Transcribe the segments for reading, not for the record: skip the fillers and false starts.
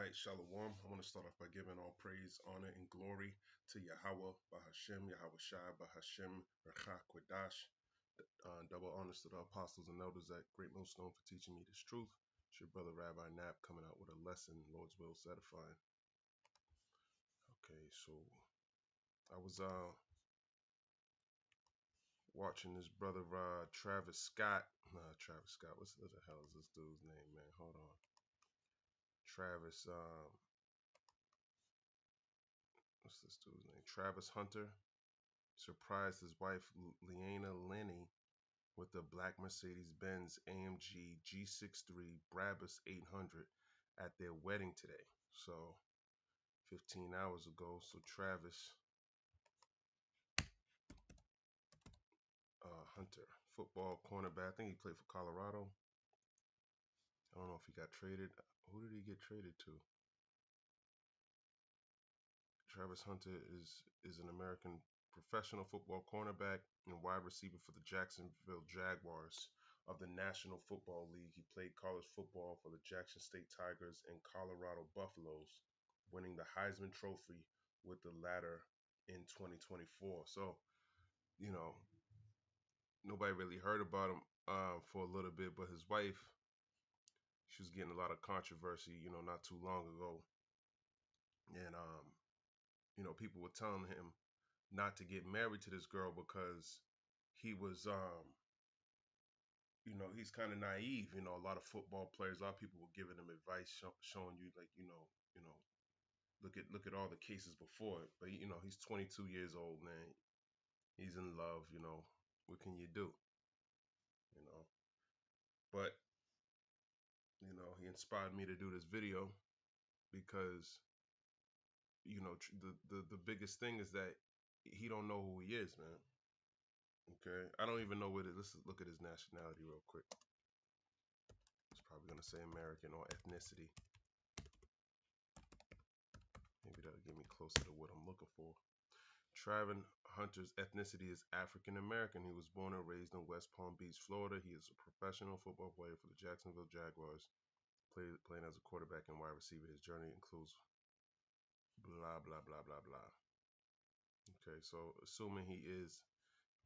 right, Shalom. I want to start off by giving all praise, honor, and glory to Yahweh, Bahashem, Yahweh Shai, Bahashem, Rechak, Kwadash. Double honors to the apostles and elders at Great Millstone for teaching me this truth. It's your brother Rabbi Knapp coming out with a lesson, Lord's will satisfying. Okay, so I was watching this brother Travis Scott. Travis Scott. What the hell is this dude's name, man? Hold on. Travis. What's this dude's name? Travis Hunter surprised his wife Leanna Lenee with the black Mercedes-Benz AMG G63 Brabus 800 at their wedding today. So 15 hours ago. So Travis Hunter, football cornerback. I think he played for Colorado. I don't know if he got traded. Who did he get traded to? Travis Hunter is an American professional football cornerback and wide receiver for the Jacksonville Jaguars of the National Football League. He played college football for the Jackson State Tigers and Colorado Buffaloes, winning the Heisman Trophy with the latter in 2024. So, you know, nobody really heard about him for a little bit, but his wife, she was getting a lot of controversy, not too long ago. And, people were telling him not to get married to this girl because he was he's kind of naive. A lot of football players, a lot of people were giving him advice, showing you like look at all the cases before it. But he's 22 years old, man. He's in love. What can you do? But he inspired me to do this video because the biggest thing is that he don't know who he is, man. Okay, I don't even know what it is. Let's look at his nationality real quick. It's probably gonna say American or ethnicity. Maybe that'll get me closer to what I'm looking for. Travis Hunter's ethnicity is African American. He was born and raised in West Palm Beach, Florida. He is a professional football player for the Jacksonville Jaguars, playing as a quarterback and wide receiver. His journey includes blah blah blah blah blah. Okay, so assuming he is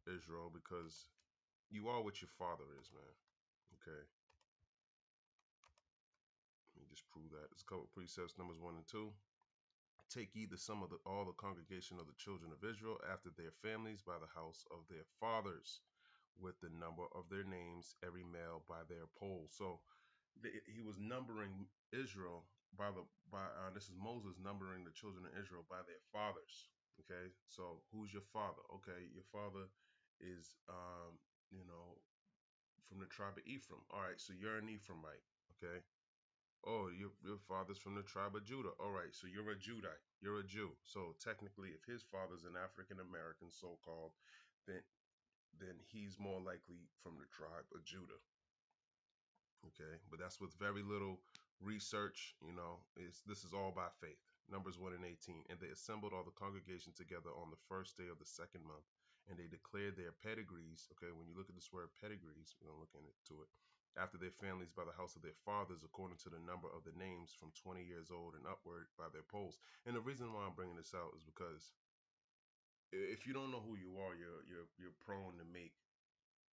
Israel, because you are what your father is, man. Okay. Let me just prove that. It's a couple precepts, numbers 1 and 2. Take ye the sum of all the congregation of the children of Israel after their families by the house of their fathers, with the number of their names, every male by their poll. So he was numbering Israel by this is Moses numbering the children of Israel by their fathers. Okay, so who's your father? Okay, your father is from the tribe of Ephraim. All right, so you're an Ephraimite. Okay. Oh, your father's from the tribe of Judah. All right, so you're a Judite. You're a Jew. So technically, if his father's an African American, so-called, then he's more likely from the tribe of Judah. Okay, but that's with very little research. This is all by faith. Numbers 1 and 18. And they assembled all the congregation together on the first day of the second month, and they declared their pedigrees. Okay, when you look at this word pedigrees, we're gonna look into it. After their families by the house of their fathers, according to the number of the names from 20 years old and upward by their polls. And the reason why I'm bringing this out is because if you don't know who you are, you're prone to make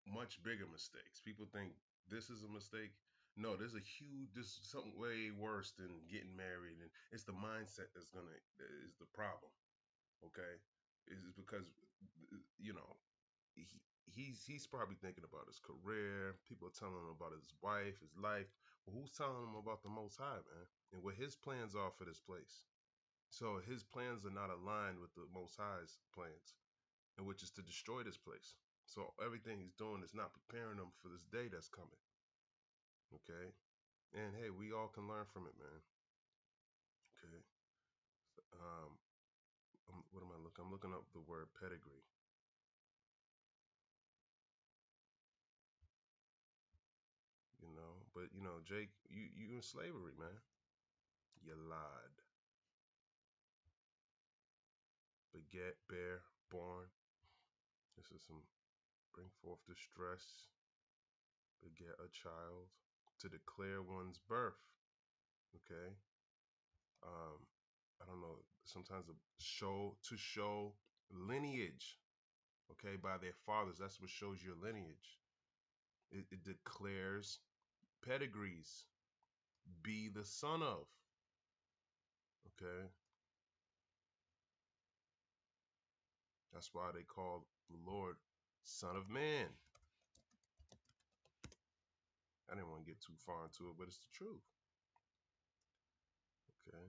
much bigger mistakes. People think this is a mistake. No, this is something way worse than getting married, and it's the mindset is the problem. Okay, is because he's probably thinking about his career. People are telling him about his wife, his life. Well, who's telling him about the Most High, man, and what his plans are for this place? So his plans are not aligned with the Most High's plans, and which is to destroy this place. So everything he's doing is not preparing them for this day that's coming. Okay, and hey, we all can learn from it, man. Okay, what am I looking? I'm looking up the word pedigree. But Jake, you in slavery, man. You lied. Beget, bear, born. This is some bring forth distress. Beget a child. To declare one's birth. Okay. um, I don't know, sometimes to show lineage, okay, by their fathers. That's what shows your lineage. It declares pedigrees. Be the son of, okay. That's why they call the Lord Son of Man. I didn't want to get too far into it, but it's the truth, okay.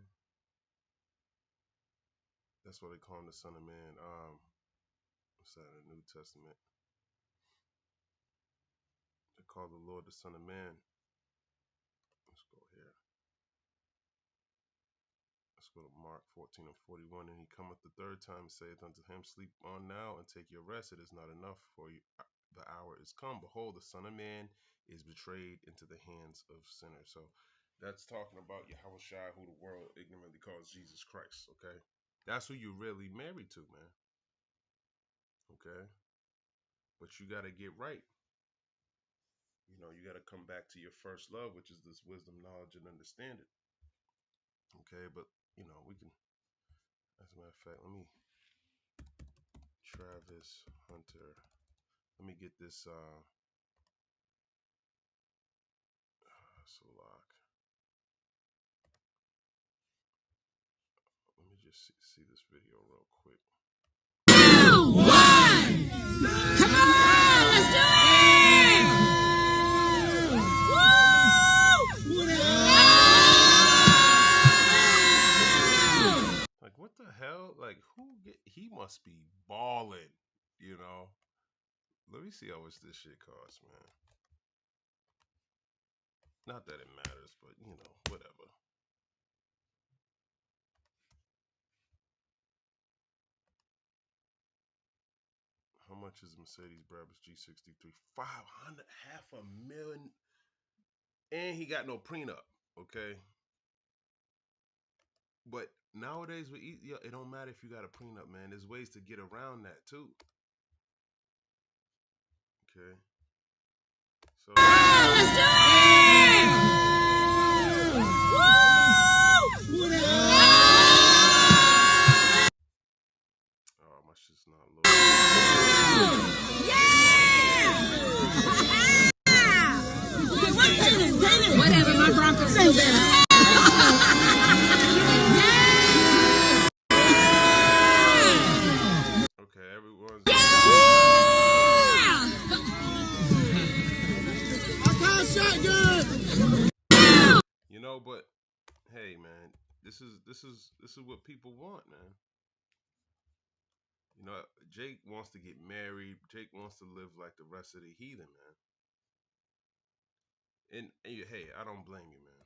That's why they call him the Son of Man. What's that in the New Testament? They call the Lord the Son of Man. Let's go here. Let's go to Mark 14 and 41. And he cometh the third time and saith unto him, Sleep on now and take your rest. It is not enough for you. The hour is come. Behold, the Son of Man is betrayed into the hands of sinners. So that's talking about Yahweh Shai, who the world ignorantly calls Jesus Christ. Okay. That's who you really married to, man. Okay. But you got to get right. You know, you got to come back to your first love, which is this wisdom, knowledge, and understanding. Okay. But, you know, we can, as a matter of fact, let me, Travis Hunter. Let me get this, Solak. Let me just see this video real quick. 2, 1. Come on, let's do it! Woo! Like, what the hell? Like, he must be balling, you know? Let me see how much this shit costs, man. Not that it matters, but, you know, whatever. How much is Mercedes Brabus G63? 500, $500,000. And he got no prenup, okay? But nowadays, it don't matter if you got a prenup, man. There's ways to get around that, too. Okay. So, Let's do it! Woo! oh, my shit's not loading. Yeah! Whatever, my Broncos still better. Okay, everyone's. You know, but hey, man, this is what people want, man. You know, Jake wants to get married. Jake wants to live like the rest of the heathen, man. And hey, I don't blame you, man.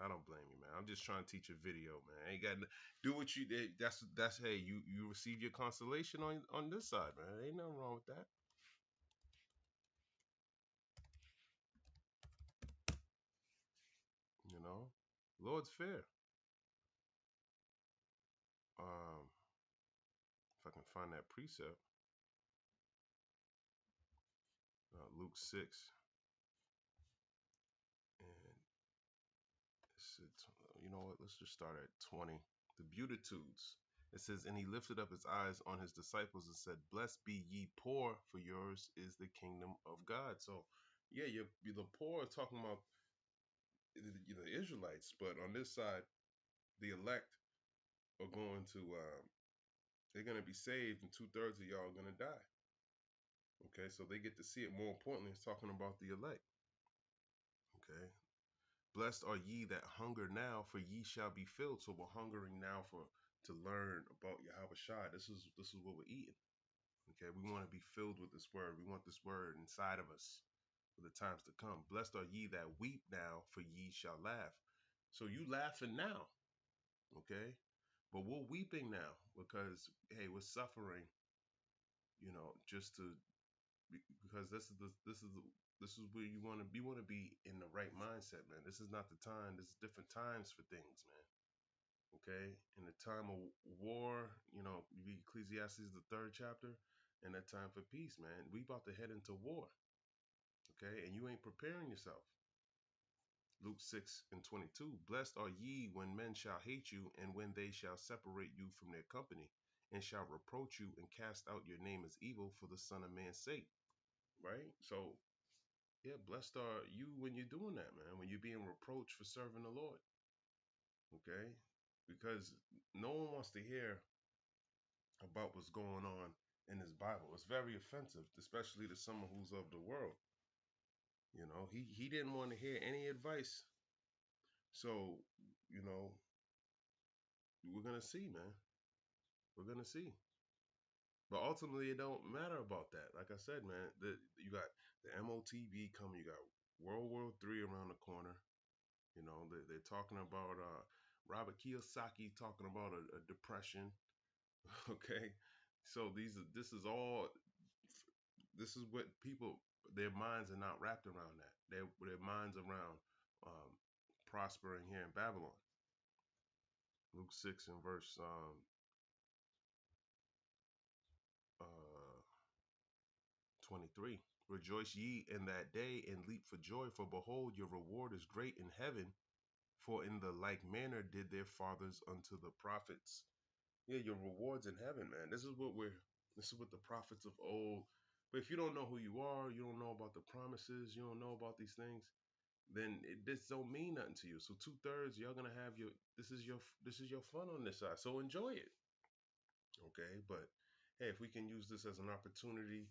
I don't blame you, man. I'm just trying to teach a video, man. I ain't got do what you did. That's hey, you received your consolation on this side, man. Ain't nothing wrong with that. You know, Lord's fair. If I can find that precept, Luke 6, and you know what? Let's just start at 20. The Beatitudes. It says, and he lifted up his eyes on his disciples and said, Blessed be ye poor, for yours is the kingdom of God. So, yeah, you're the poor are talking about the Israelites, but on this side, the elect are going to, they're going to be saved, and 2/3 of y'all are going to die. Okay, so they get to see it. More importantly, it's talking about the elect. Okay, blessed are ye that hunger now, for ye shall be filled. So we're hungering now to learn about Yahweh Shai. This is what we're eating. Okay, we want to be filled with this word. We want this word inside of us for the times to come. Blessed are ye that weep now, for ye shall laugh. So you laughing now, okay? But we're weeping now because hey, we're suffering. You know, just to because this is where you want to be. You want to be in the right mindset, man. This is not the time. This is different times for things, man. Okay, in the time of war, you know, you read Ecclesiastes the 3rd chapter, and that time for peace, man. We about to head into war. Okay, and you ain't preparing yourself. Luke 6:22. Blessed are ye when men shall hate you, and when they shall separate you from their company, and shall reproach you and cast out your name as evil for the Son of Man's sake. Right? So, yeah, blessed are you when you're doing that, man, when you're being reproached for serving the Lord. Okay? Because no one wants to hear about what's going on in this Bible. It's very offensive, especially to someone who's of the world. You know, he didn't want to hear any advice. So, you know, we're gonna see, man. We're gonna see. But ultimately, it don't matter about that. Like I said, man, you got the MOTB coming. You got World War III around the corner. You know, they're talking about Robert Kiyosaki talking about a depression. Okay, so this is what people, their minds are not wrapped around that. Their minds around um, prospering here in Babylon. Luke 6 and verse uh, 23. Rejoice ye in that day and leap for joy, for behold, your reward is great in heaven. For in the like manner did their fathers unto the prophets. Yeah, your rewards in heaven, man. This is what the prophets of old. But if you don't know who you are, you don't know about the promises, you don't know about these things, then this don't mean nothing to you. So 2/3, y'all gonna have this is your fun on this side. So enjoy it. Okay. But hey, if we can use this as an opportunity,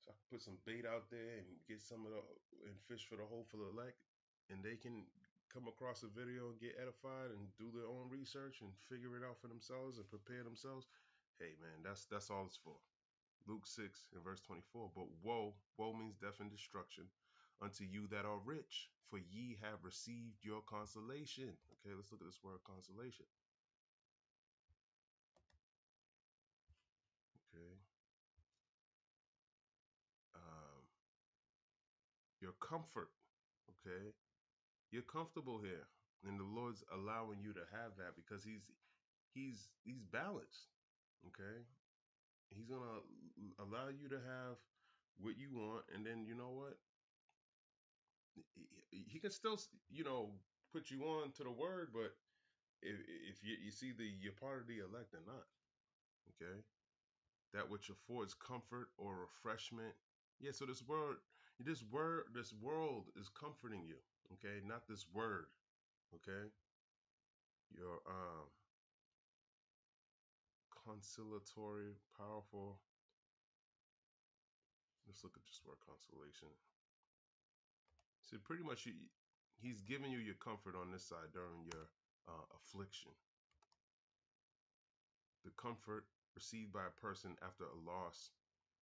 so I can put some bait out there and get some of the and fish for the hopeful elect, and they can come across a video and get edified and do their own research and figure it out for themselves and prepare themselves. Hey man, that's all it's for. Luke 6 and verse 24. But woe means death and destruction unto you that are rich, for ye have received your consolation. Okay, let's look at this word consolation. Okay. Um, your comfort. Okay. You're comfortable here. And the Lord's allowing you to have that because he's balanced. Okay. He's gonna allow you to have what you want, and then you know what? He can still, put you on to the word, but if you see you're part of the elect or not, okay, that which affords comfort or refreshment. Yeah, so this world is comforting you, okay, not this word, okay. Your conciliatory, powerful. Let's look at this word consolation. So pretty much, he's giving you your comfort on this side during your affliction. The comfort received by a person after a loss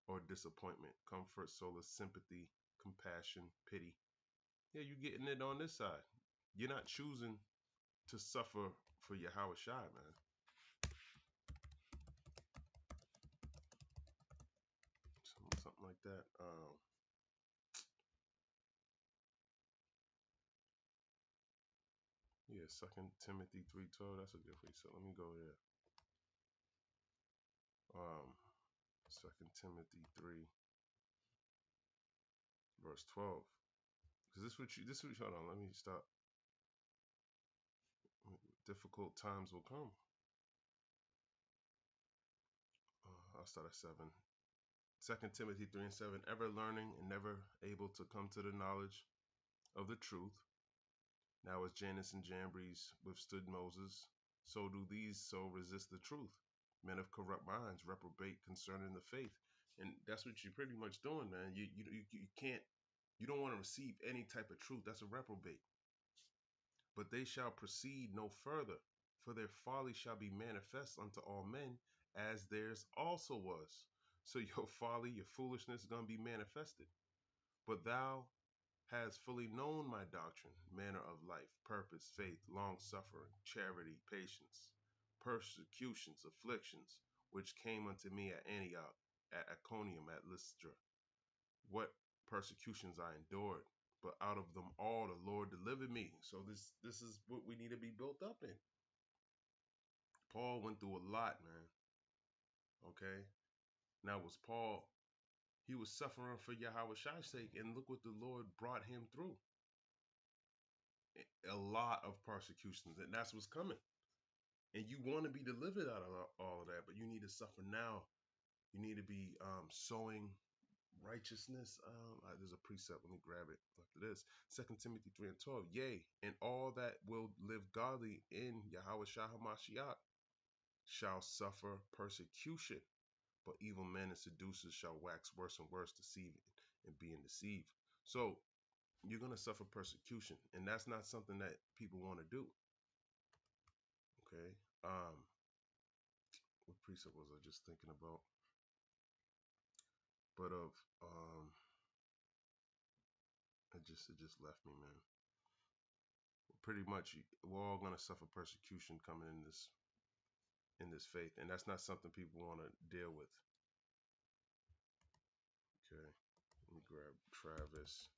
or disappointment. Comfort, solace, sympathy, compassion, pity. Yeah, you're getting it on this side. You're not choosing to suffer for your Howard Shai, man. Something like that. Yeah, 2 Timothy 3:12. That's a good one. So let me go there. 2 Timothy 3 verse 12. Because hold on, let me stop. Difficult times will come. I'll start at 7. 2 Timothy 3 and 7. Ever learning and never able to come to the knowledge of the truth. Now as Jannes and Jambres withstood Moses, so do these so resist the truth. Men of corrupt minds reprobate concerning the faith. And that's what you're pretty much doing, man. You can't, you don't want to receive any type of truth. That's a reprobate. But they shall proceed no further, for their folly shall be manifest unto all men, as theirs also was. So your folly, your foolishness is going to be manifested. But thou hast fully known my doctrine, manner of life, purpose, faith, long suffering, charity, patience, persecutions, afflictions, which came unto me at Antioch, at Iconium, at Lystra. What persecutions I endured, but out of them all the Lord delivered me. So this is what we need to be built up in. Paul went through a lot, man. Okay. Now was Paul, he was suffering for Yahweh Shai's sake, and look what the Lord brought him through. a lot of persecutions, and that's what's coming. And you want to be delivered out of all of that, but you need to suffer now. You need to be sowing righteousness. There's a precept. Let me grab it after this. 2 Timothy 3:12. Yea, and all that will live godly in Yahweh Shah HaMashiach shall suffer persecution. But evil men and seducers shall wax worse and worse, deceiving and being deceived. So you're going to suffer persecution, and that's not something that people want to do. Okay. What precept was I just thinking about? But of it just left me, man. Pretty much, we're all going to suffer persecution coming in this faith, and that's not something people want to deal with. Okay. Let me grab Travis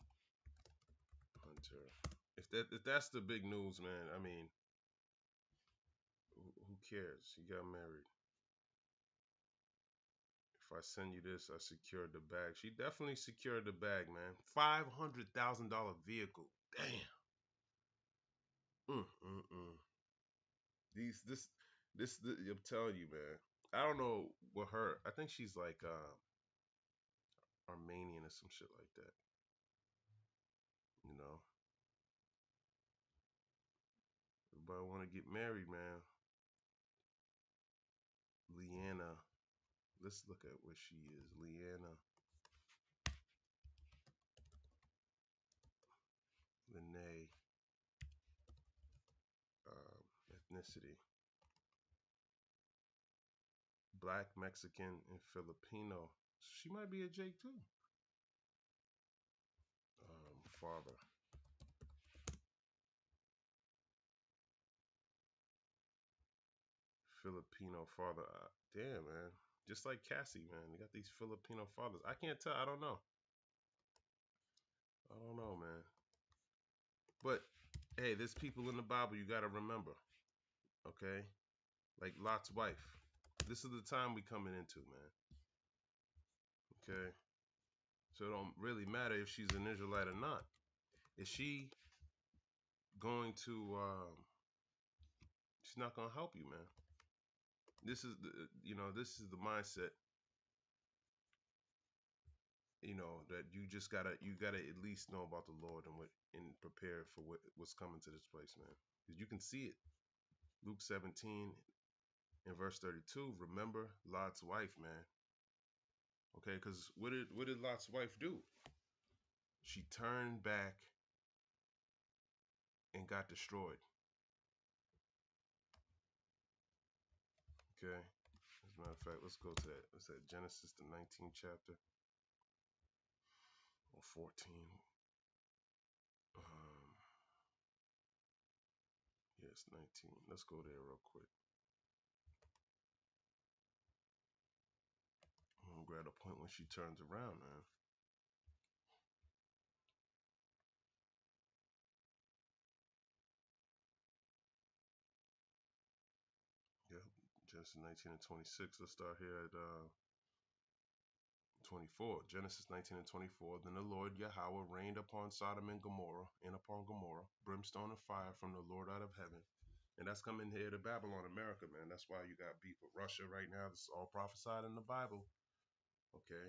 Hunter. If that's the big news, man, I mean, who cares? He got married. If I send you this, I secured the bag. She definitely secured the bag, man. $500,000 vehicle. Damn. Mm, mm, mm. These I'm telling you, man. I don't know what her. I think she's like Armenian or some shit like that. You know. Everybody want to get married, man. Leanna. Let's look at what she is. Leanna. Lenee. Ethnicity. Black, Mexican, and Filipino. She might be a Jake too. Father. Filipino father. Damn, man. Just like Cassie, man. They got these Filipino fathers. I can't tell. I don't know. I don't know, man. But hey, there's people in the Bible you got to remember. Okay? Like Lot's wife. This is the time we coming into, man. Okay? So it don't really matter if she's an Israelite or not. Is she going to she's not going to help you, man. This is the mindset, that you gotta at least know about the Lord and prepare for what's coming to this place, man. Because you can see it. Luke 17 in verse 32. Remember Lot's wife, man. Okay, because what did Lot's wife do? She turned back and got destroyed. Okay. As a matter of fact, let's go to that. What's that? Genesis the 19th chapter or 14. Yes, 19. Let's go there real quick. I'm gonna grab the point when she turns around, man. Yep. Genesis 19 and 26. Let's start here at 24. Genesis 19 and 24. Then the Lord Yahweh rained upon Sodom and Gomorrah, brimstone and fire from the Lord out of heaven. And that's coming here to Babylon, America, man. That's why you got beef with Russia right now. This is all prophesied in the Bible. Okay.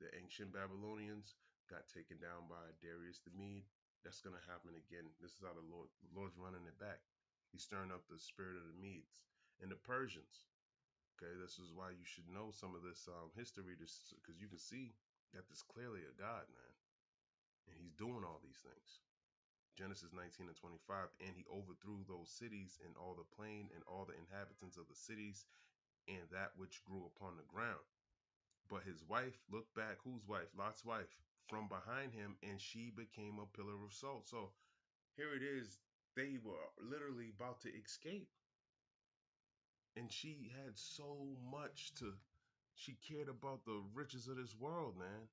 The ancient Babylonians got taken down by Darius the Mede. That's going to happen again. This is how the Lord's running it back. He's stirring up the spirit of the Medes and the Persians. Okay, this is why you should know some of this history, because you can see that this clearly a God, man, and he's doing all these things. Genesis 19 and 25, and he overthrew those cities and all the plain and all the inhabitants of the cities and that which grew upon the ground. But his wife looked back. Whose wife? Lot's wife, from behind him, and she became a pillar of salt. So here it is. They were literally about to escape. And she had so much she cared about the riches of this world, man.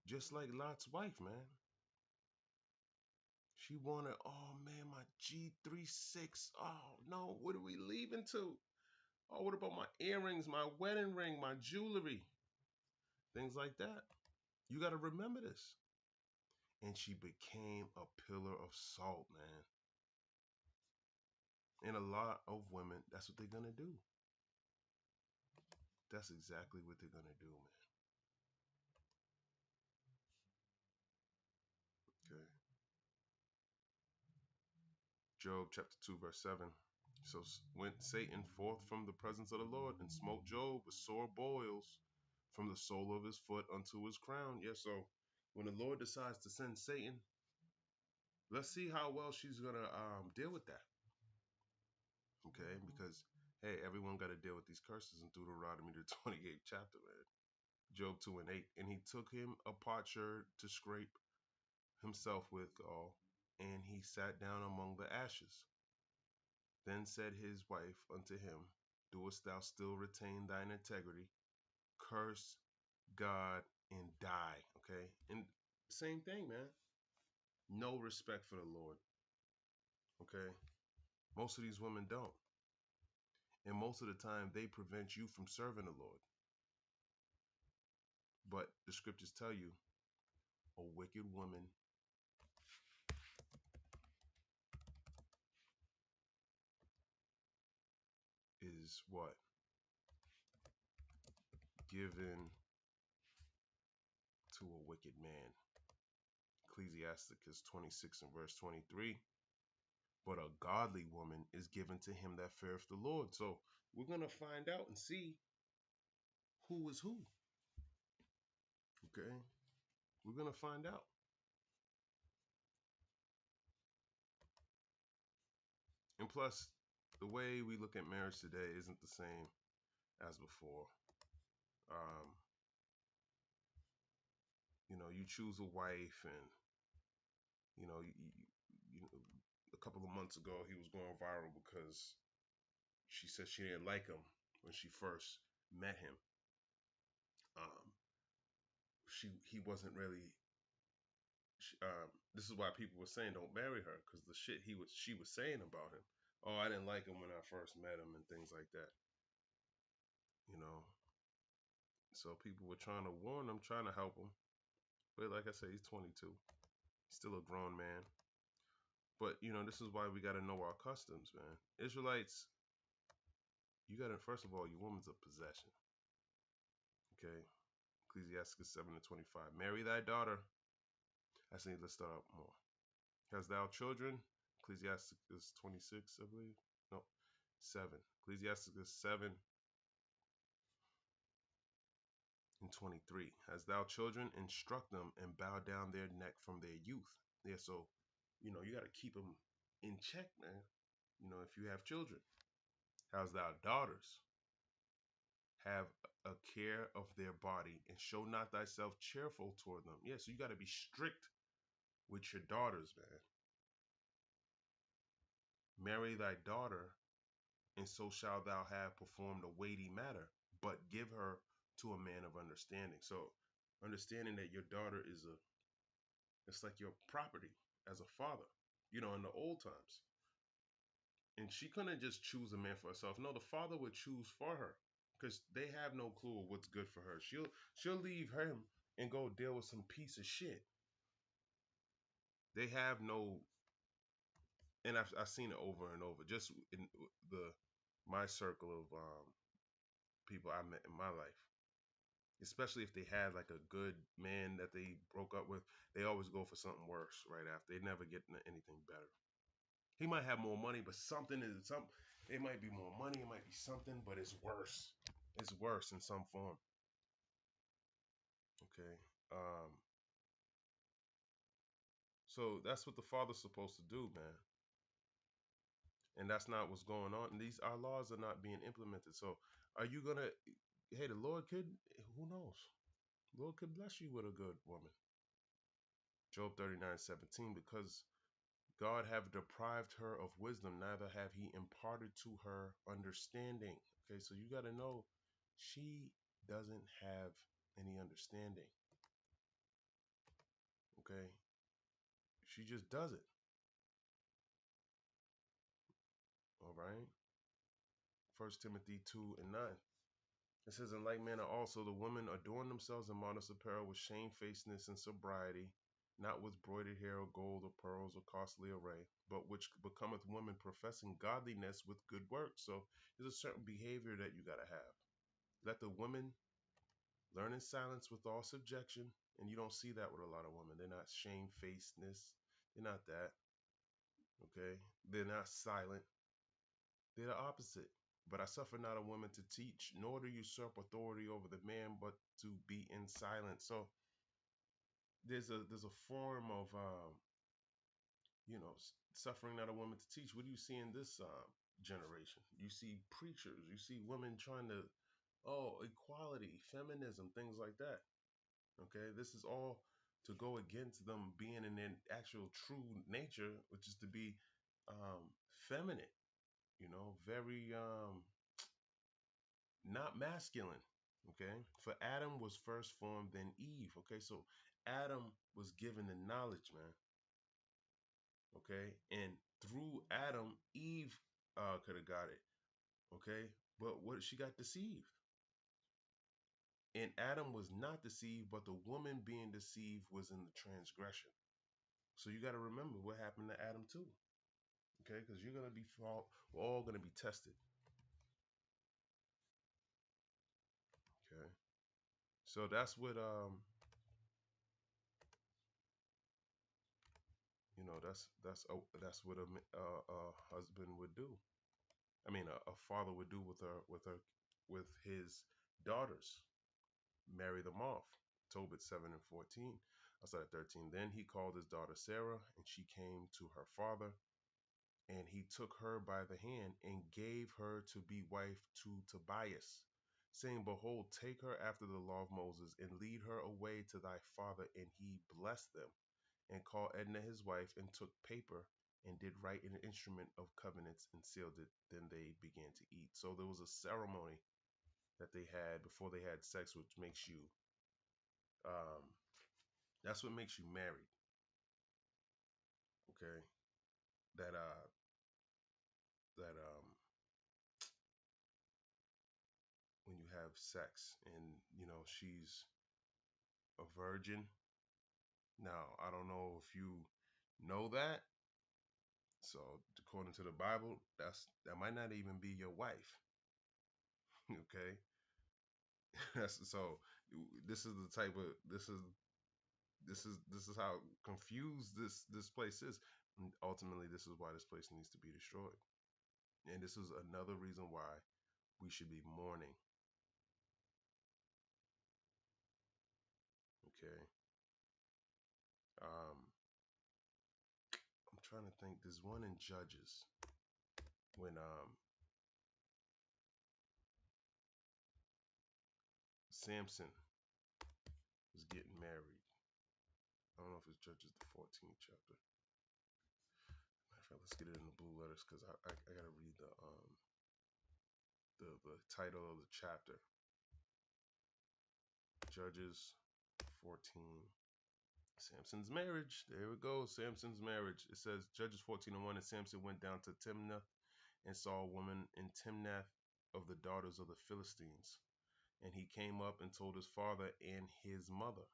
Just like Lot's wife, man. She wanted, oh man, my G36. Oh no, what are we leaving to? Oh, what about my earrings, my wedding ring, my jewelry? Things like that. You got to remember this. and she became a pillar of salt, man. And a lot of women, that's what they're gonna do. That's exactly what they're gonna do, man. Okay. Job chapter 2, verse 7. So went Satan forth from the presence of the Lord and smote Job with sore boils from the sole of his foot unto his crown. Yeah, so when the Lord decides to send Satan, let's see how well she's gonna deal with that. Okay, because hey, everyone got to deal with these curses in Deuteronomy the 28th chapter, man. Job 2 and 8. And he took him a potsherd to scrape himself withal, and he sat down among the ashes. Then said his wife unto him, doest thou still retain thine integrity? Curse God and die. Okay, and same thing, man. No respect for the Lord. Okay, most of these women don't, and most of the time they prevent you from serving the Lord. But the scriptures tell you a wicked woman is what? Given to a wicked man. Ecclesiasticus 26 and verse 23. But a godly woman is given to him that feareth the Lord. So we're going to find out and see who is who. Okay? We're going to find out. And plus, the way we look at marriage today isn't the same as before. Um, you choose a wife, and a couple of months ago he was going viral because she said she didn't like him when she first met him. Um, he wasn't really. This is why people were saying don't marry her, because the shit she was saying about him. Oh, I didn't like him when I first met him and things like that. You know, so people were trying to warn him, trying to help him. But like I said, he's 22. He's still a grown man. But this is why we got to know our customs, man. Israelites, you got to first of all, your woman's a possession. Okay, Ecclesiastes 7 and 25. Marry thy daughter. I think let's start out more. Hast thou children? Ecclesiastes 26, I believe. No, 7. Ecclesiastes 7 and 23. Hast thou children? Instruct them and bow down their neck from their youth. Yeah, so, you got to keep them in check, man. If you have children. Hast thou daughters? Have a care of their body and show not thyself cheerful toward them. Yeah, so you got to be strict with your daughters, man. Marry thy daughter, and so shalt thou have performed a weighty matter, but give her to a man of understanding. So understanding that your daughter it's like your property as a father, in the old times. And she couldn't just choose a man for herself. No, the father would choose for her, because they have no clue what's good for her. She'll leave him and go deal with some piece of shit. They have no, and I've seen it over and over, just in my circle of people I met in my life. Especially if they had like a good man that they broke up with, they always go for something worse right after. They never get anything better. He might have more money, but it might be more money, it might be something, but it's worse. It's worse in some form. Okay. So that's what the father's supposed to do, man. And that's not what's going on. And our laws are not being implemented. So are you gonna hey, the Lord could, who knows? The Lord could bless you with a good woman. Job 39:17, because God have deprived her of wisdom, neither have he imparted to her understanding. Okay, so you got to know she doesn't have any understanding. Okay, she just doesn't. All right. 1 Timothy 2 and 9. It says, in like manner also the women adorn themselves in modest apparel with shamefacedness and sobriety, not with broidered hair or gold or pearls or costly array, but which becometh woman professing godliness with good works. So there's a certain behavior that you gotta have. Let the women learn in silence with all subjection, and you don't see that with a lot of women. They're not shamefacedness. They're not that. Okay, they're not silent. They're the opposite. But I suffer not a woman to teach, nor to usurp authority over the man, but to be in silence. So there's a form of suffering not a woman to teach. What do you see in this generation? You see preachers, you see women trying to, equality, feminism, things like that. Okay, this is all to go against them being in their actual true nature, which is to be feminine. Very not masculine. Okay, for Adam was first formed, then Eve. Okay, so Adam was given the knowledge, man. Okay, and through Adam, Eve could have got it. Okay, but what, she got deceived, and Adam was not deceived, but the woman being deceived was in the transgression. So you got to remember what happened to Adam too. Okay, because you're gonna be we're all gonna be tested. Okay, so that's what that's what a husband would do. I mean, a father would do with his daughters, marry them off. Tobit 7:14. I started at 13. Then he called his daughter Sarah, and she came to her father, and he took her by the hand and gave her to be wife to Tobias, saying, Behold, take her after the law of Moses, and lead her away to thy father. And he blessed them, and called Edna his wife, and took paper, and did write an instrument of covenants, and sealed it. Then they began to eat. So there was a ceremony that they had before they had sex, which makes you, um, that's what makes you married. Okay, that that when you have sex, and she's a virgin. Now I don't know if you know that. So according to the Bible, that might not even be your wife. Okay, so this is the type of this is how confused this place is. And ultimately, this is why this place needs to be destroyed. And this is another reason why we should be mourning. Okay. Um, I'm trying to think. There's one in Judges when Samson was getting married. I don't know if it's Judges the 14th chapter. Matter of fact, let's get it in the blue letters because I gotta read the title of the chapter. Judges 14. Samson's marriage. There we go. Samson's marriage. It says Judges 14:1, and Samson went down to Timnath and saw a woman in Timnath of the daughters of the Philistines. And he came up and told his father and his mother,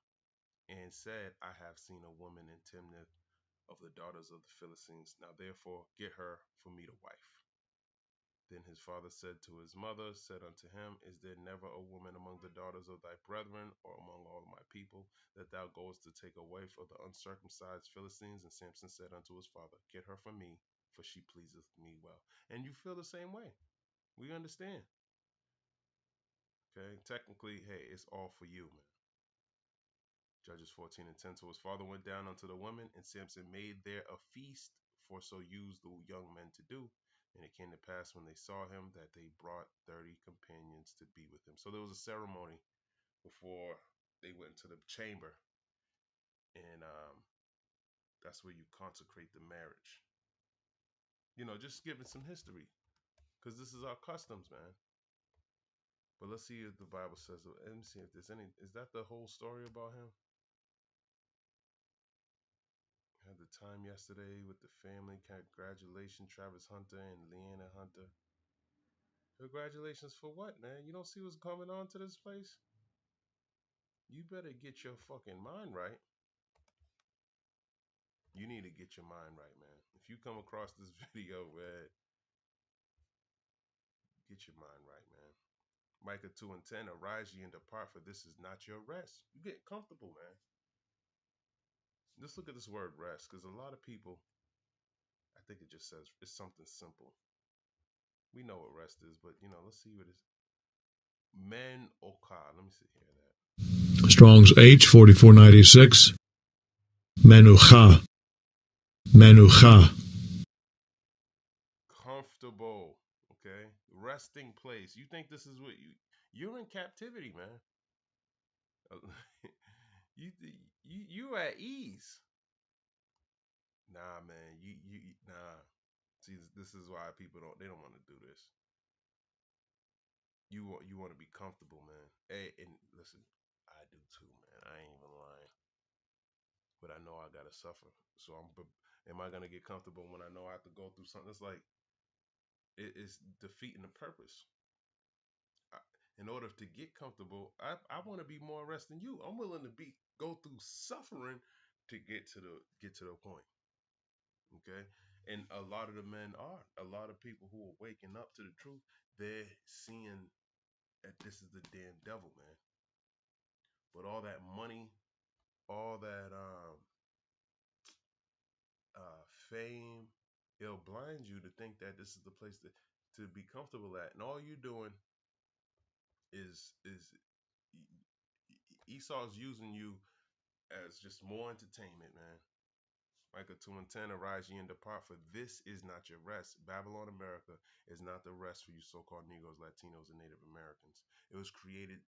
and said, I have seen a woman in Timnath of the daughters of the Philistines. Now therefore get her for me to wife. Then his father said to his mother, said unto him, Is there never a woman among the daughters of thy brethren, or among all my people, that thou goest to take a wife of the uncircumcised Philistines? And Samson said unto his father, Get her for me, for she pleaseth me well. And you feel the same way. We understand. Okay, technically, hey, it's all for you, man. Judges 14:10. So his father went down unto the woman, and Samson made there a feast, for so used the young men to do. And it came to pass when they saw him that they brought 30 companions to be with him. So there was a ceremony before they went into the chamber, and that's where you consecrate the marriage. Just giving some history, because this is our customs, man. But let's see if the Bible says. Let me see if there's any. Is that the whole story about him? Had the time yesterday with the family. Congratulations, Travis Hunter and Leanna Hunter. Congratulations for what, man? You don't see what's coming on to this place? You better get your fucking mind right. You need to get your mind right, man. If you come across this video, man, get your mind right, man. Micah 2:10, arise ye and depart, for this is not your rest. You get comfortable, man. Let's look at this word rest, because a lot of people, I think it just says it's something simple. We know what rest is, but let's see what it is. Men oka. Let me see here that. Strong's H 4496. Menucha. Menucha. Comfortable. Okay. Resting place. You think this is what you're in captivity, man. you you at ease. Nah, man. Nah. See, this is why people don't want to do this. You want to be comfortable, man. Hey, and listen, I do too, man. I ain't even lying. But I know I gotta suffer. So am I gonna get comfortable when I know I have to go through something? It's like it's defeating the purpose. I, in order to get comfortable, I want to be more rest than you. I'm willing to go through suffering to get to the point. Okay, and a lot of the men are. A lot of people who are waking up to the truth, they're seeing that this is the damn devil, man. But all that money, all that fame, it'll blind you to think that this is the place to be comfortable at, and all you're doing is Esau's using you as just more entertainment, man. Micah 2:10, arise ye and depart, for this is not your rest. Babylon, America, is not the rest for you so-called Negroes, Latinos, and Native Americans. It was created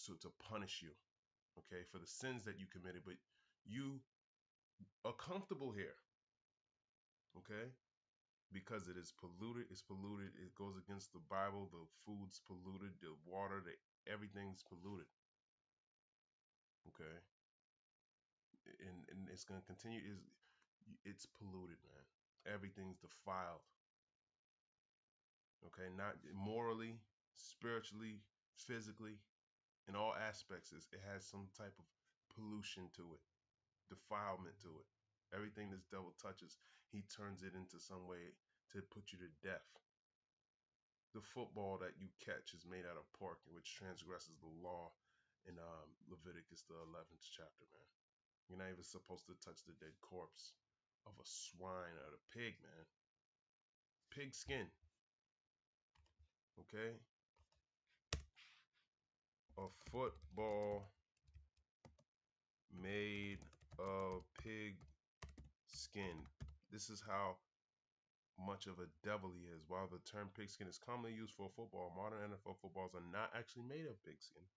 to punish you, okay, for the sins that you committed, but you are comfortable here, okay? Because it is polluted, it's polluted, it goes against the Bible, the food's polluted, the water, everything's polluted, okay? And it's gonna continue. It's polluted, man. Everything's defiled, okay? Not morally, spiritually, physically, in all aspects. It has some type of pollution to it, defilement to it. Everything this devil touches, he turns it into some way to put you to death. The football that you catch is made out of pork, which transgresses the law in Leviticus the 11th chapter, man. You're not even supposed to touch the dead corpse of a swine or a pig, man. Pig skin, okay? A football made of pig skin. This is how much of a devil he is. While the term pigskin is commonly used for football, modern NFL footballs are not actually made of pigskin.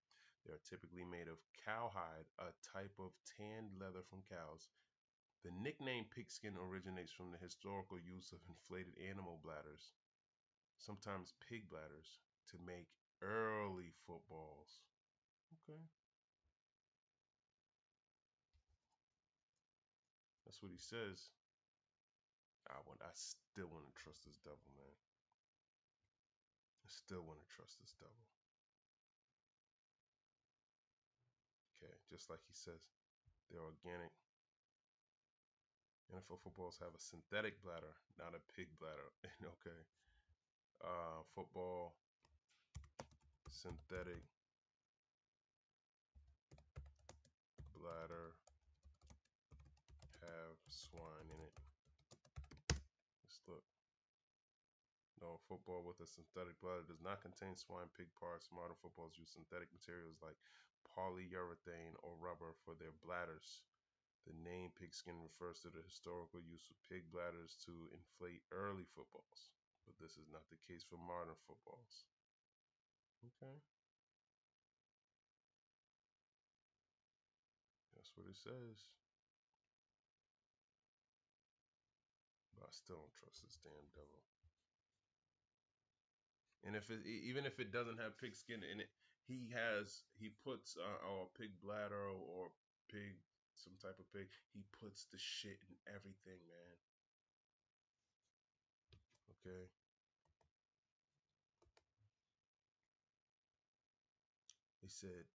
They are typically made of cowhide, a type of tanned leather from cows. The nickname pigskin originates from the historical use of inflated animal bladders, sometimes pig bladders, to make early footballs. Okay, that's what he says. I still want to trust this devil, man. I still want to trust this devil. Okay, just like he says, they're organic. NFL footballs have a synthetic bladder, not a pig bladder. Okay. Football synthetic bladder have swine in it. Let's look. No, football with a synthetic bladder does not contain swine pig parts. Modern footballs use synthetic materials like polyurethane or rubber for their bladders. The name pigskin refers to the historical use of pig bladders to inflate early footballs, but this is not the case for modern footballs. Okay, that's what it says. But I still don't trust this damn devil. And even if it doesn't have pig skin in it, he puts a pig bladder or pig, some type of pig. He puts the shit in everything, man. Okay. He said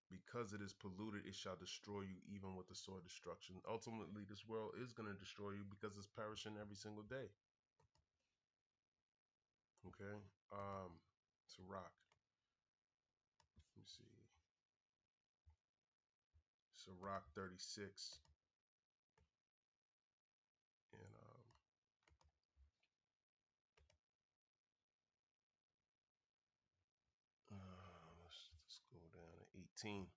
because it is polluted, it shall destroy you even with the sword destruction. Ultimately, this world is going to destroy you because it's perishing every single day. Okay. It's a rock. Let me see. It's a rock 36. And let's go down to 18.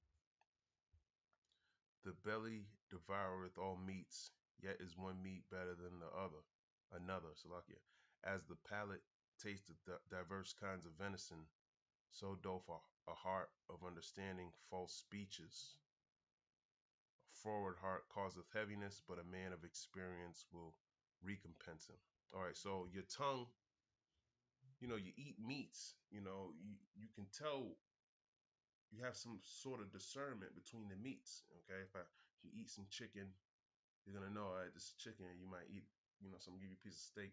The belly devoureth all meats, yet is one meat better than the other. Another, Salakia. As the palate tasteth diverse kinds of venison, so doth a heart of understanding false speeches. A forward heart causeth heaviness, but a man of experience will recompense him. All right, so your tongue, you eat meats, you can tell you have some sort of discernment between the meats. Okay, if you eat some chicken, you're gonna know, all right, this is chicken. You might eat, some give you a piece of steak.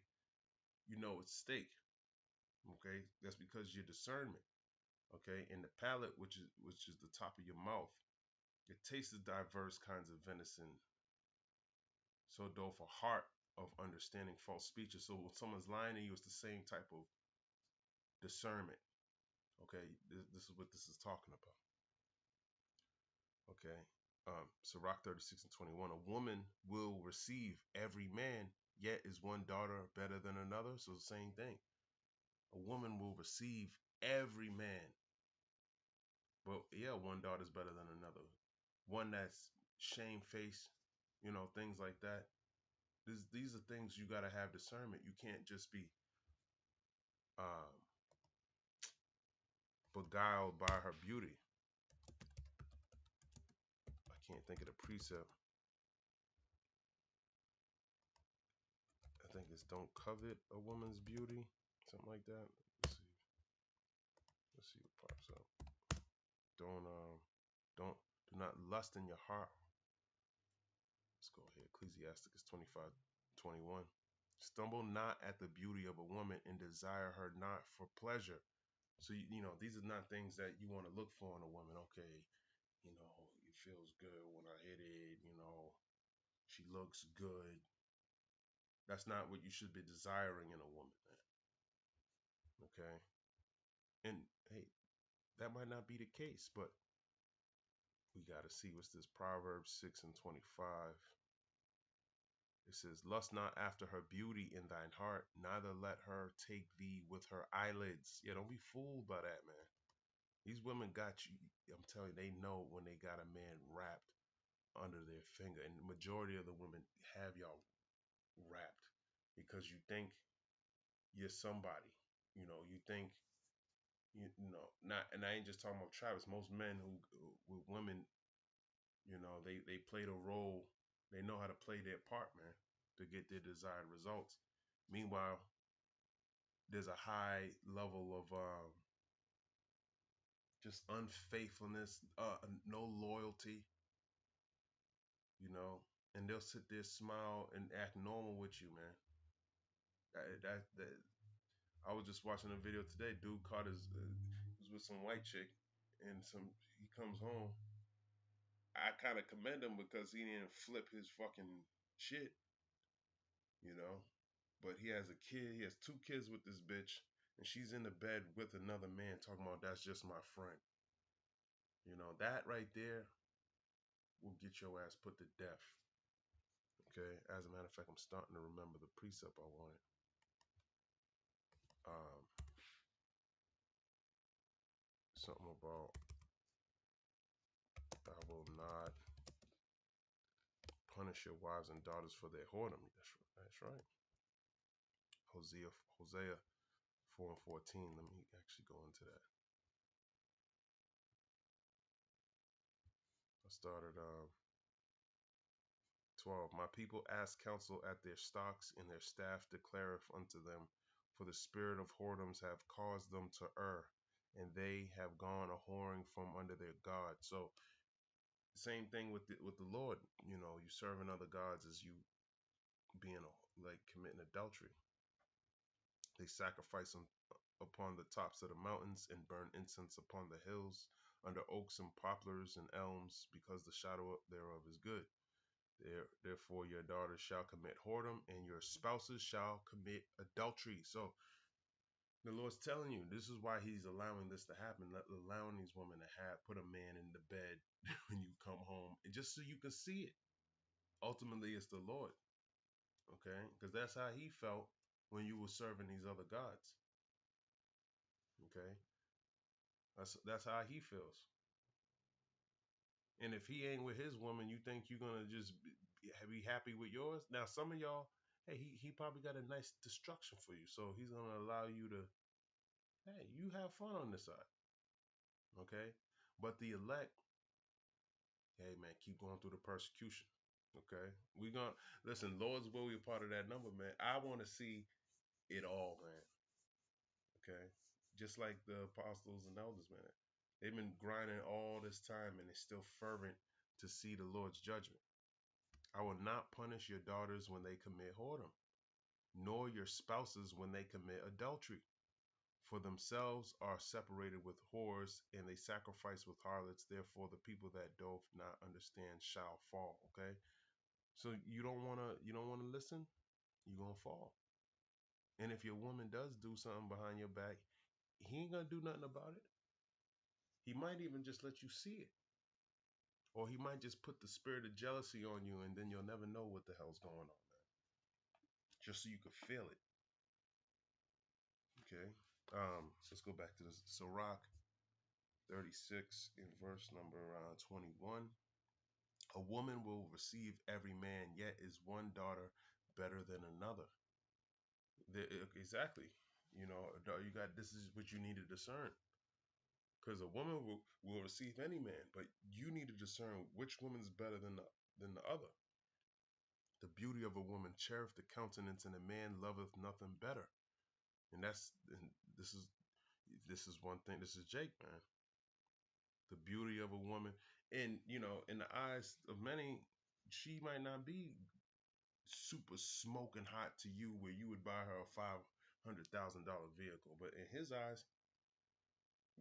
You know it's steak. Okay, that's because your discernment. Okay, and the palate, which is the top of your mouth, it tastes the diverse kinds of venison. So doth a heart of understanding false speeches. So when someone's lying to you, it's the same type of discernment. Okay, this is what this is talking about. Okay, Sirach 36 and 21. A woman will receive every man, yet is one daughter better than another. So the same thing. A woman will receive every man, but yeah, one daughter is better than another. One that's shamefaced, things like that. These are things you gotta have discernment. You can't just be um, beguiled by her beauty. I can't think of the precept. I think it's don't covet a woman's beauty, something like that. Let's see. Let's see what pops up. Don't do not lust in your heart. Let's go ahead. Ecclesiasticus 25:21. Stumble not at the beauty of a woman and desire her not for pleasure. So these are not things that you want to look for in a woman. Okay, it feels good when I hit it. She looks good. That's not what you should be desiring in a woman, man. Okay, and hey, that might not be the case, but we got to see what's this Proverbs 6 and 25. It says, lust not after her beauty in thine heart, neither let her take thee with her eyelids. Yeah, don't be fooled by that, man. These women got you. I'm telling you, they know when they got a man wrapped under their finger. And the majority of the women have y'all wrapped because you think you're somebody. You think, not, and I ain't just talking about Travis. Most men who with women, they play the role. They know how to play their part, man, to get their desired results. Meanwhile, there's a high level of just unfaithfulness, no loyalty, and they'll sit there, smile, and act normal with you, man. That I was just watching a video today. Dude caught was with some white chick, and he comes home. I kind of commend him because he didn't flip his fucking shit, you know. But he has a kid. He has 2 kids with this bitch, and she's in the bed with another man talking about that's just my friend. That right there will get your ass put to death. Okay. As a matter of fact, I'm starting to remember the precept I wanted. Something about I will not punish your wives and daughters for their whoredom. That's right. Hosea 4 and 14. Let me actually go into that. I started 12. My people ask counsel at their stocks, and their staff declareth unto them, for the spirit of whoredoms have caused them to err, and they have gone a whoring from under their God. So same thing with the Lord. You serving other gods as you being like committing adultery. They sacrifice them upon the tops of the mountains and burn incense upon the hills under oaks and poplars and elms, because the shadow thereof is good. Therefore your daughters shall commit whoredom, and your spouses shall commit adultery. So the Lord's telling you, this is why he's allowing this to happen, allowing these women to put a man in the bed when you come home, and just so you can see it. Ultimately, it's the Lord, okay? Because that's how he felt when you were serving these other gods, okay? That's how he feels. And if he ain't with his woman, you think you're gonna just be happy with yours? Now, some of y'all, hey, he probably got a nice destruction for you, so he's gonna allow you to, hey, you have fun on this side, okay? But the elect, hey man, keep going through the persecution, okay? We gonna listen. Lord's will, we're part of that number, man. I want to see it all, man. Okay, just like the apostles and elders, man. They've been grinding all this time, and they're still fervent to see the Lord's judgment. I will not punish your daughters when they commit whoredom, nor your spouses when they commit adultery. For themselves are separated with whores, and they sacrifice with harlots. Therefore, the people that do not understand shall fall. Okay, so you don't wanna listen. You're gonna fall. And if your woman does do something behind your back, he ain't gonna do nothing about it. He might even just let you see it, or he might just put the spirit of jealousy on you, and then you'll never know what the hell's going on, man. Just so you could feel it. Okay. So let's go back to this. Sirach 36 in verse number 21. A woman will receive every man, yet is one daughter better than another. Exactly. You got, this is what you need to discern. Because a woman will receive any man, but you need to discern which woman's better than the other. The beauty of a woman cherisheth the countenance, and a man loveth nothing better. And this is one thing. This is Jake, man. The beauty of a woman, and in the eyes of many, she might not be super smoking hot to you, where you would buy her a $500,000 vehicle, but in his eyes,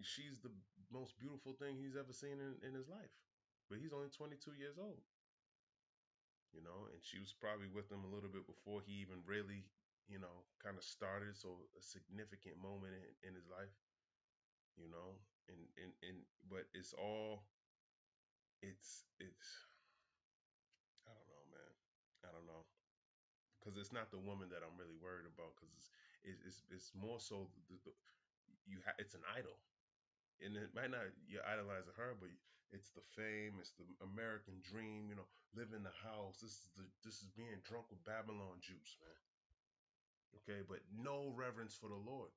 she's the most beautiful thing he's ever seen in his life. But he's only 22 years old, and she was probably with him a little bit before he even really, kind of started. So a significant moment in his life, you know, and but it's I don't know, man. I don't know, because it's not the woman that I'm really worried about, because it's more so it's an idol. And it might not, you're idolizing her, but it's the fame, it's the American dream, live in the house. This is being drunk with Babylon juice, man. Okay, but no reverence for the Lord.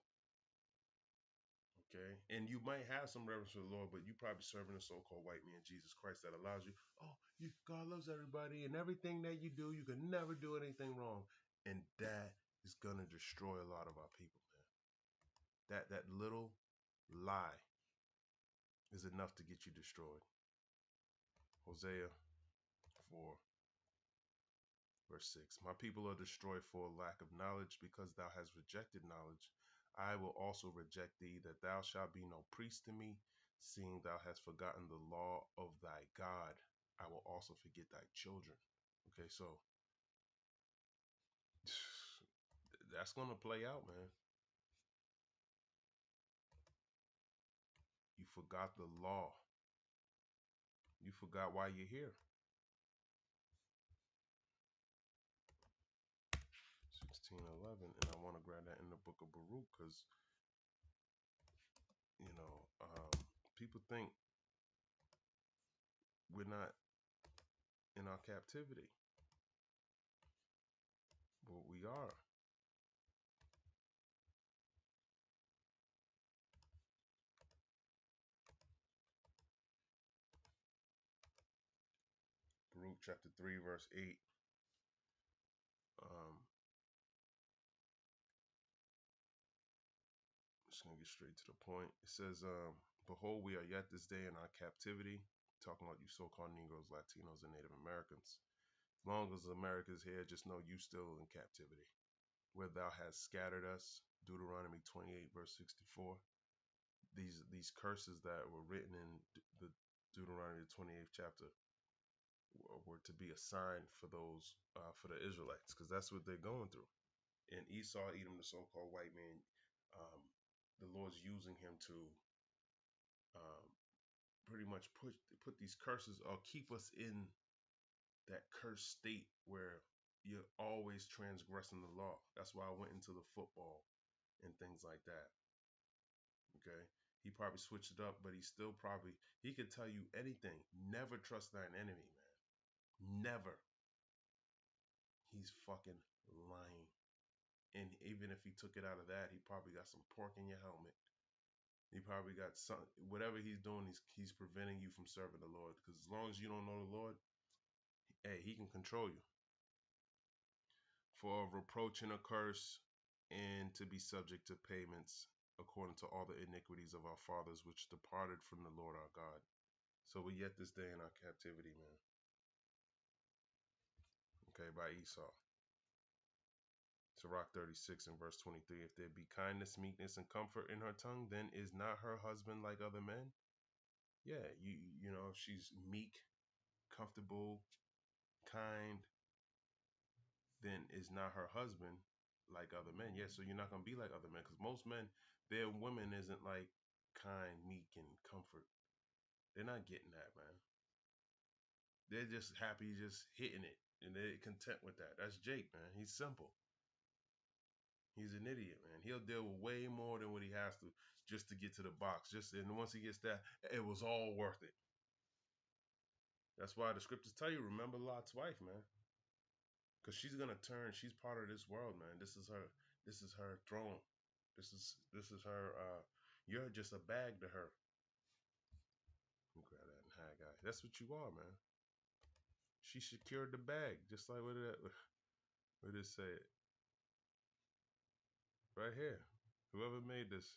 Okay, and you might have some reverence for the Lord, but you probably serving a so-called white man, Jesus Christ, that allows you, God loves everybody, and everything that you do, you can never do anything wrong, and that is gonna destroy a lot of our people, man. That little lie is enough to get you destroyed. Hosea 4 verse 6. My people are destroyed for lack of knowledge, because thou hast rejected knowledge. I will also reject thee, that thou shalt be no priest to me, seeing thou hast forgotten the law of thy God. I will also forget thy children. Okay, so that's going to play out, man. You forgot the law. You forgot why you're here. 16:11, and I want to grab that in the book of Baruch, because people think we're not in our captivity, but we are. Baruch chapter 3 verse 8. Just gonna get straight to the point. It says, behold, we are yet this day in our captivity. Talking about you so-called Negroes, Latinos, and Native Americans. As long as America's here, just know you still in captivity. Where thou hast scattered us, Deuteronomy 28 verse 64. these curses that were written in the Deuteronomy 28th chapter were to be a sign for those for the Israelites, because that's what they're going through. And Esau, Edom, the so-called white man, the Lord's using him to um, pretty much put these curses or keep us in that cursed state where you're always transgressing the law. That's why I went into the football and things like that. Okay. He probably switched it up, but he could tell you anything. Never trust thine enemy, man. Never. He's fucking lying. And even if he took it out of that, he probably got some pork in your helmet. He probably got some, whatever he's doing, he's preventing you from serving the Lord. Because as long as you don't know the Lord, hey, he can control you. For reproach and a curse, and to be subject to payments according to all the iniquities of our fathers which departed from the Lord our God. So we yet this day in our captivity, man. Okay, by Esau. Sirach 36 and verse 23. If there be kindness, meekness, and comfort in her tongue, then is not her husband like other men? Yeah, you know, if she's meek, comfortable, kind, then is not her husband like other men. Yeah, so you're not gonna be like other men, because most men, their women isn't like kind, meek, and comfort. They're not getting that, man. They're just happy just hitting it, and they're content with that. That's Jake, man. He's simple. He's an idiot, man. He'll deal with way more than what he has to just to get to the box. And once he gets that, it was all worth it. That's why the scriptures tell you, remember Lot's wife, man. Because she's gonna turn, she's part of this world, man. This is her throne. This is her you're just a bag to her. Grab that in Haggai. That's what you are, man. She secured the bag, just like what did it say? Right here. Whoever made this,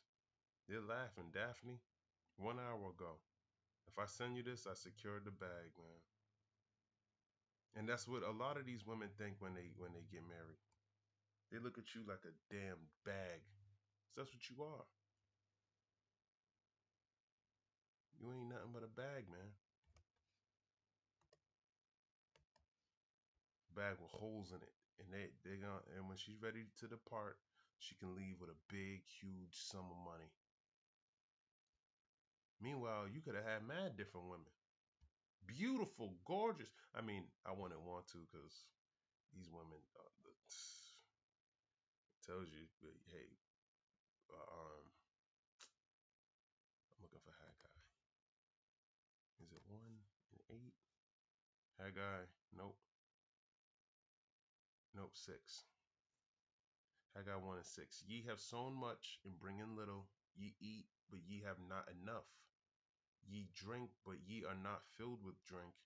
they're laughing. Daphne, 1 hour ago. If I send you this, I secured the bag, man. And that's what a lot of these women think when they get married. They look at you like a damn bag. So that's what you are. You ain't nothing but a bag, man. Bag with holes in it. And and when she's ready to depart, she can leave with a big, huge sum of money. Meanwhile, you could have had mad different women. Beautiful, gorgeous. I mean, I wouldn't want to, because these women tells you, hey, I'm looking for Haggai. Is it 1 and 8? Haggai, nope. Nope, 6. Haggai 1 and 6. Ye have sown much and bring in little. Ye eat, but ye have not enough. Ye drink, but ye are not filled with drink.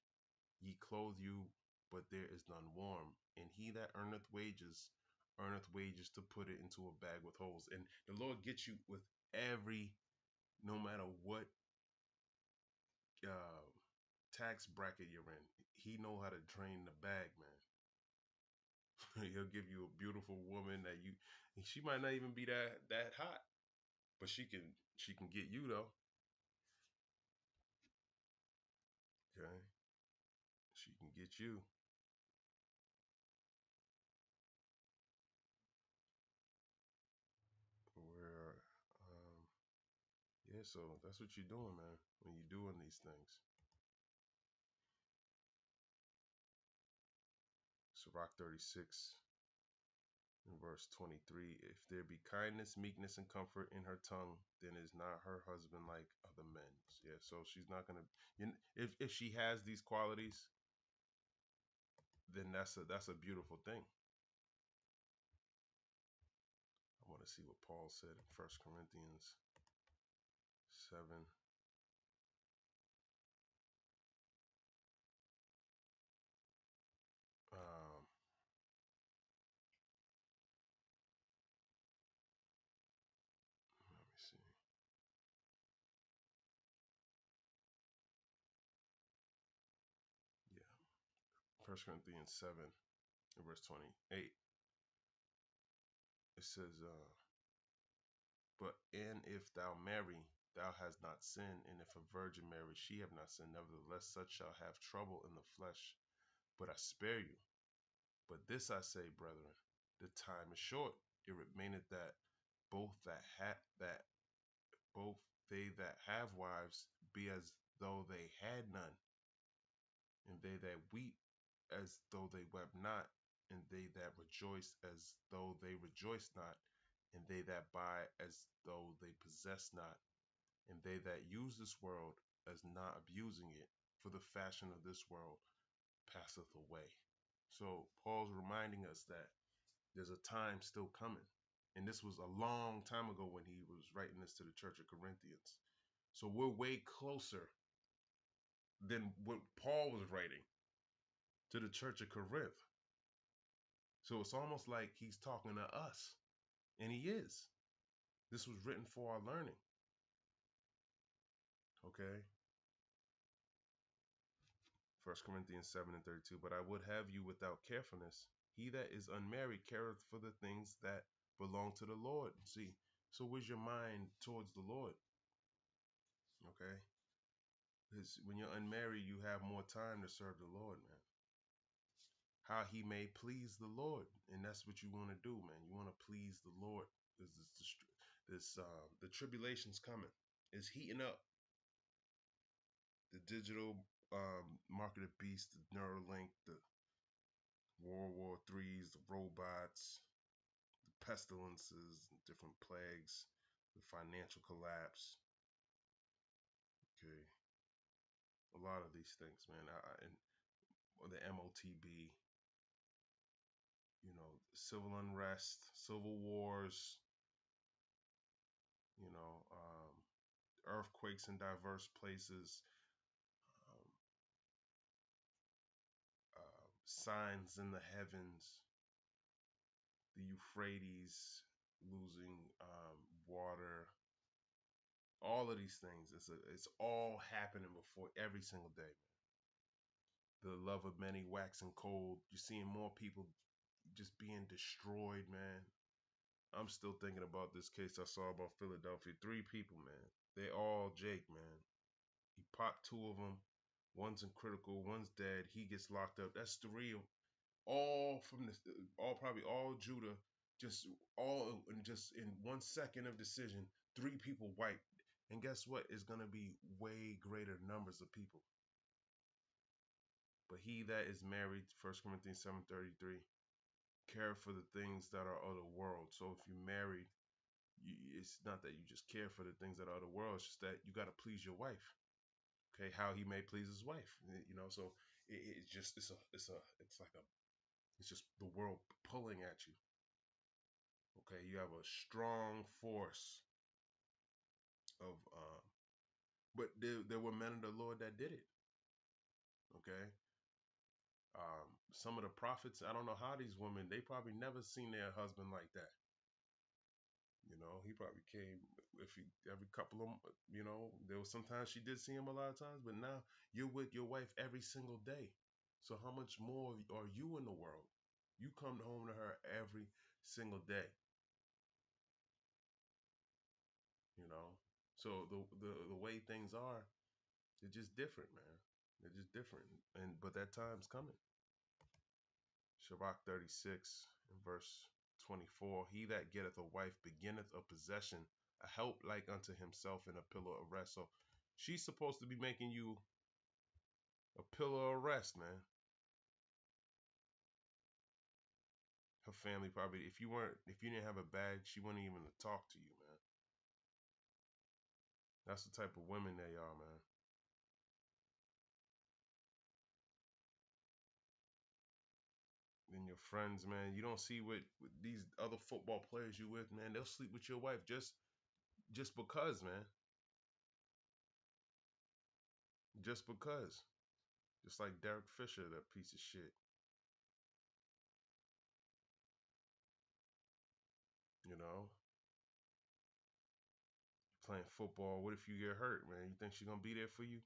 Ye clothe you, but there is none warm. And he that earneth wages to put it into a bag with holes. And the Lord gets you with no matter what tax bracket you're in. He know how to drain the bag, man. He'll give you a beautiful woman that she might not even be that hot, but she can get you though. Okay, she can get you. Where yeah, so that's what you're doing, man, when you're doing these things. Sirach 36 in verse 23. If there be kindness, meekness, and comfort in her tongue, then is not her husband like other men. Yeah, so she's not gonna. If she has these qualities, then that's a beautiful thing. I want to see what Paul said in 1 Corinthians 7. Let me see. Yeah, 1 Corinthians 7 verse 28. It says, but and if thou marry, thou hast not sinned, and if a virgin marry, she have not sinned, nevertheless such shall have trouble in the flesh. But I spare you. But this I say, brethren, the time is short. It remaineth that both both they that have wives be as though they had none, and they that weep as though they wept not, and they that rejoice as though they rejoiced not, and they that buy as though they possess not, and they that use this world as not abusing it, for the fashion of this world passeth away. So Paul's reminding us that there's a time still coming. And this was a long time ago when he was writing this to the church of Corinthians. So we're way closer than what Paul was writing to the church of Corinth. So it's almost like he's talking to us. And he is. This was written for our learning. Okay. 1 Corinthians 7:32. But I would have you without carefulness. He that is unmarried careth for the things that belong to the Lord. See, so where's your mind towards the Lord? Okay. Because when you're unmarried, you have more time to serve the Lord, man. How he may please the Lord. And that's what you want to do, man. You want to please the Lord. The tribulation's coming. It's heating up. The digital market of beast, the Neuralink, the World War IIIs, the robots, the pestilences, different plagues, the financial collapse. Okay. A lot of these things, man. Or the MOTB, civil unrest, civil wars, earthquakes in diverse places, um, signs in the heavens, the Euphrates losing water, all of these things. It's all happening before every single day, man. The love of many waxing cold. You're seeing more people just being destroyed, man. I'm still thinking about this case I saw about Philadelphia. 3 people, man. They all Jake, man. He popped 2 of them. One's in critical, one's dead. He gets locked up. That's 3, all from probably all Judah, just in 1 second of decision. 3 people wiped, and guess what? It's gonna be way greater numbers of people. But he that is married, 1 Corinthians 7:33, care for the things that are of the world. So if you're married, it's not that you just care for the things that are of the world. It's just that you got to please your wife. Okay, how he may please his wife. So it's just it's just the world pulling at you. Okay, you have a strong force of but there were men of the Lord that did it. Okay. Some of the prophets, I don't know how these women, they probably never seen their husband like that. He probably came every couple of, there was sometimes she did see him a lot of times, but now you're with your wife every single day. So how much more are you in the world? You come home to her every single day. So the way things are, they're just different, man. They're just different. But that time's coming. Shabbat 36 and verse 24. He that getteth a wife beginneth a possession, a help like unto himself, and a pillar of rest. So she's supposed to be making you a pillar of rest, man. Her family probably, if you didn't have a bag, she wouldn't even talk to you, man. That's the type of women they are, man. And your friends, man, you don't see with these other football players you with, man. They'll sleep with your wife just because, man. Just because. Just like Derek Fisher, that piece of shit. You know, playing football. What if you get hurt, man? You think she's gonna be there for you?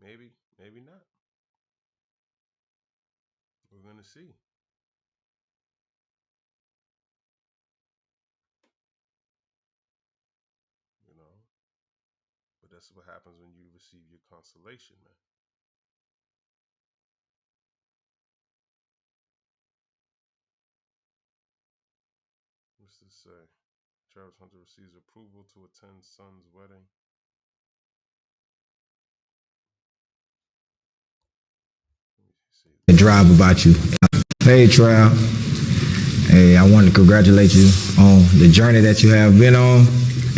Maybe, maybe not. We're gonna see. that's what happens when you receive your consolation, man. What's this say? Travis Hunter receives approval to attend son's wedding. Let me see. Drive about you. Hey, Trav. Hey, I want to congratulate you on the journey that you have been on,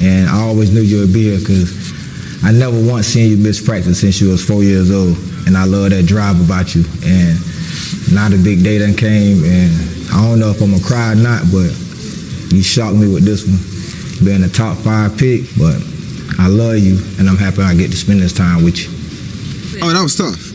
and I always knew you would be here because I never once seen you miss practice since you was 4 years old, and I love that drive about you. And now the big day done came, and I don't know if I'm gonna cry or not, but you shocked me with this one, being a top 5 pick. But I love you, and I'm happy I get to spend this time with you. Oh, that was tough.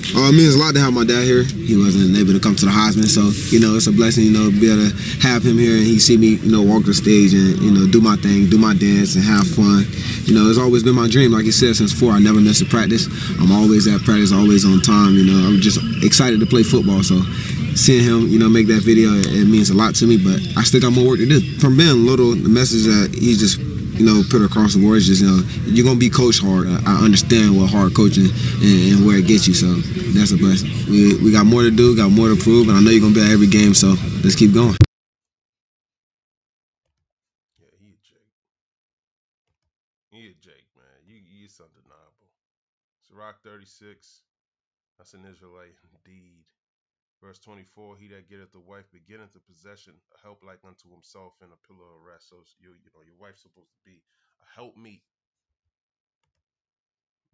It means a lot to have my dad here. He wasn't able to come to the Heisman, so it's a blessing, to be able to have him here and he see me, walk the stage and do my thing, do my dance and have fun. It's always been my dream, like you said, since 4. I never missed a practice. I'm always at practice, always on time. I'm just excited to play football. So seeing him, make that video, it means a lot to me. But I still got more work to do. From being little, the message that he just put across the board is just, you're going to be coached hard. I understand what hard coaching and where it gets you, so that's a blessing. We got more to do, got more to prove, and I know you're going to be at every game, so let's keep going. Yeah, he a Jake. He a Jake, man. It's undeniable. Sirach 36. That's an Israelite indeed. Verse 24, he that getteth the wife beginneth a possession, a help like unto himself, and a pillar of rest. So your wife's supposed to be a helpmeet.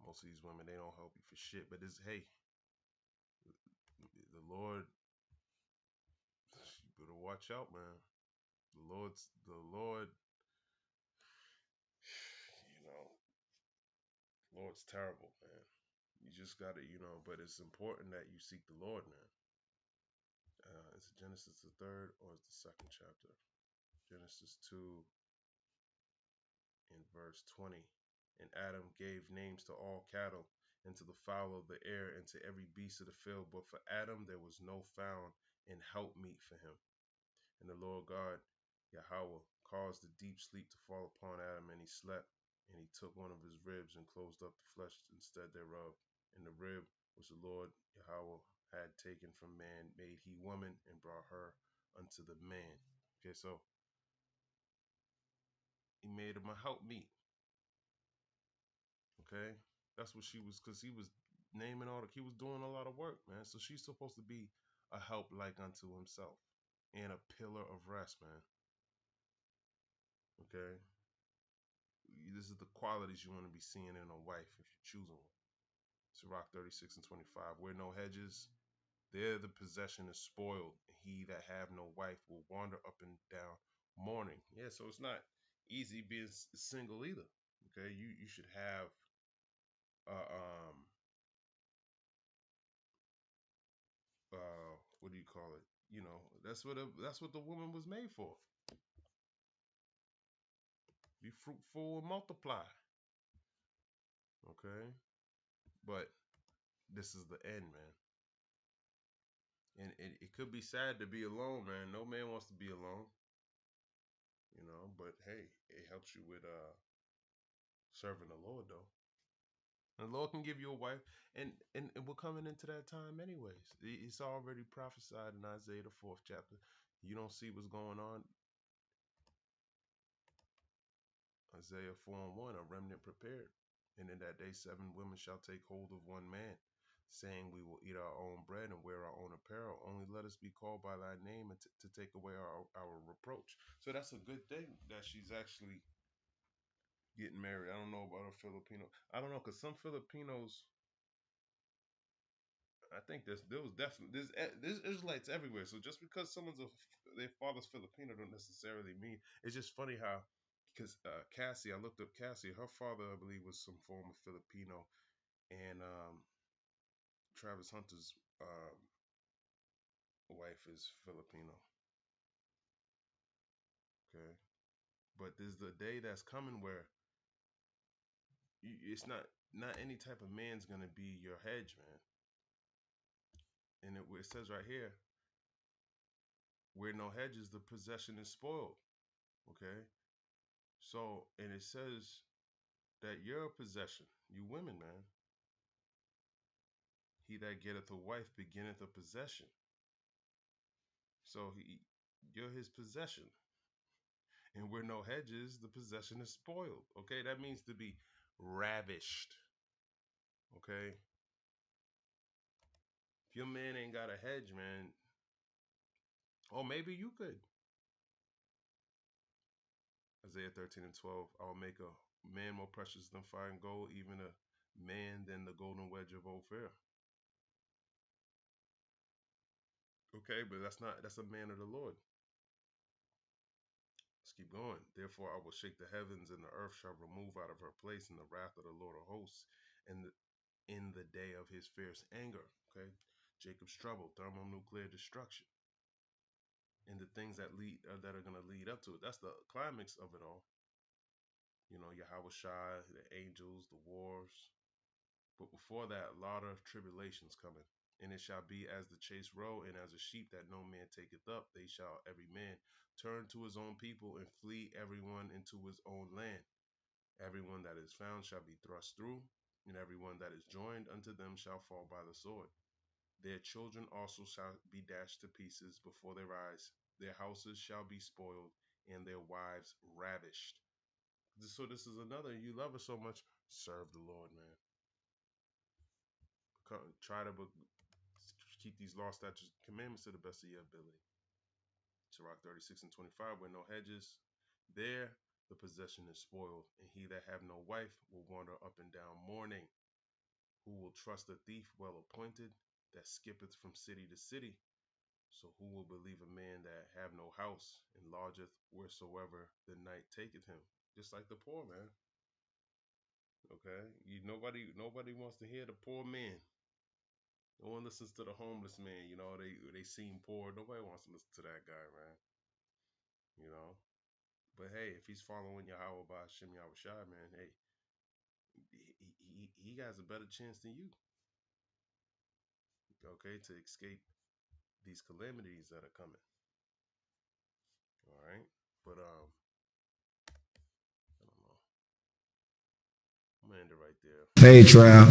Most of these women, they don't help you for shit. But hey, the Lord, you better watch out, man. The Lord, Lord's terrible, man. You just gotta, but it's important that you seek the Lord, man. Is it Genesis the 3rd or is the 2nd chapter? Genesis 2 in verse 20. And Adam gave names to all cattle, and to the fowl of the air, and to every beast of the field. But for Adam there was no found an helpmeet for him. And the Lord God, Yahweh, caused a deep sleep to fall upon Adam, and he slept. And he took one of his ribs and closed up the flesh instead thereof. And the rib which the Lord Yahweh had taken from man made he woman, and brought her unto the man. Okay, so he made him a helpmeet. Okay, that's what she was, because he was naming he was doing a lot of work, man. So she's supposed to be a help like unto himself and a pillar of rest, man. Okay, this is the qualities you want to be seeing in a wife if you're choosing one. Sirach 36 and 25. Where no hedges, there the possession is spoiled. He that have no wife will wander up and down mourning. Yeah, so it's not easy being single either. Okay, you should have um what do you call it? That's what the woman was made for. Be fruitful and multiply. Okay, but this is the end, man. And it could be sad to be alone, man. No man wants to be alone, but hey, it helps you with serving the Lord, though. And the Lord can give you a wife, and we're coming into that time anyways. It's already prophesied in Isaiah the 4th chapter. You don't see what's going on. Isaiah 4 and 1, a remnant prepared. And in that day 7 women shall take hold of one man, saying, we will eat our own bread and wear our own apparel. Only let us be called by thy name, and to take away our reproach. So that's a good thing that she's actually getting married. I don't know about a Filipino. I don't know, because some Filipinos, I think there was definitely there's Israelites everywhere. So just because their father's Filipino don't necessarily mean. It's just funny how, because Cassie, I looked up Cassie. Her father, I believe, was some form of Filipino, and Travis Hunter's wife is Filipino. Okay, but there's the day that's coming where it's not any type of man's gonna be your hedge, man. And it says right here, where no hedges, the possession is spoiled. Okay, so and it says that you're a possession. You women, man. He that getteth a wife beginneth a possession. So you're his possession. And where no hedges, the possession is spoiled. Okay, that means to be ravished. Okay, if your man ain't got a hedge, man, or maybe you could. Isaiah 13:12. I will make a man more precious than fine gold, even a man than the golden wedge of Ophir. Okay, but that's a man of the Lord. Let's keep going. Therefore, I will shake the heavens, and the earth shall remove out of her place in the wrath of the Lord of hosts, and in the day of his fierce anger. Okay, Jacob's trouble, thermonuclear destruction, and the things that that are going to lead up to it. That's the climax of it all. You know, Yahweh Shai, the angels, the wars. But before that, a lot of tribulations coming. And it shall be as the chase roe, and as a sheep that no man taketh up, they shall every man turn to his own people, and flee everyone into his own land. Everyone that is found shall be thrust through, and everyone that is joined unto them shall fall by the sword. Their children also shall be dashed to pieces before their eyes. Their houses shall be spoiled, and their wives ravished. So this is another, you love her so much, serve the Lord, man. Try to keep these law, statutes, commandments to the best of your ability. Sirach 36:25, where no hedges, there the possession is spoiled, and he that have no wife will wander up and down mourning. Who will trust a thief well appointed, that skippeth from city to city? So who will believe a man that have no house, and lodgeth wheresoever the night taketh him? Just like the poor man. Okay, nobody wants to hear the poor man. No one listens to the homeless man. You know, they seem poor. Nobody wants to listen to that guy, man. You know, but hey, if he's following Yahweh by Hashem Yahweh Shai, man, hey, he has a better chance than you. Okay, to escape these calamities that are coming. All right, but I don't know. I'm gonna end it right there. Hey, Trav.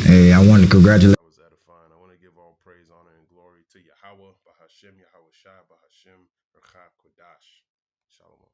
Hey, I want to congratulate. I was edifying. I want to give all praise, honor, and glory to Yahweh, Bahashem, Yahweh Shai, Bahashem, Rachah Kodash. Shalom.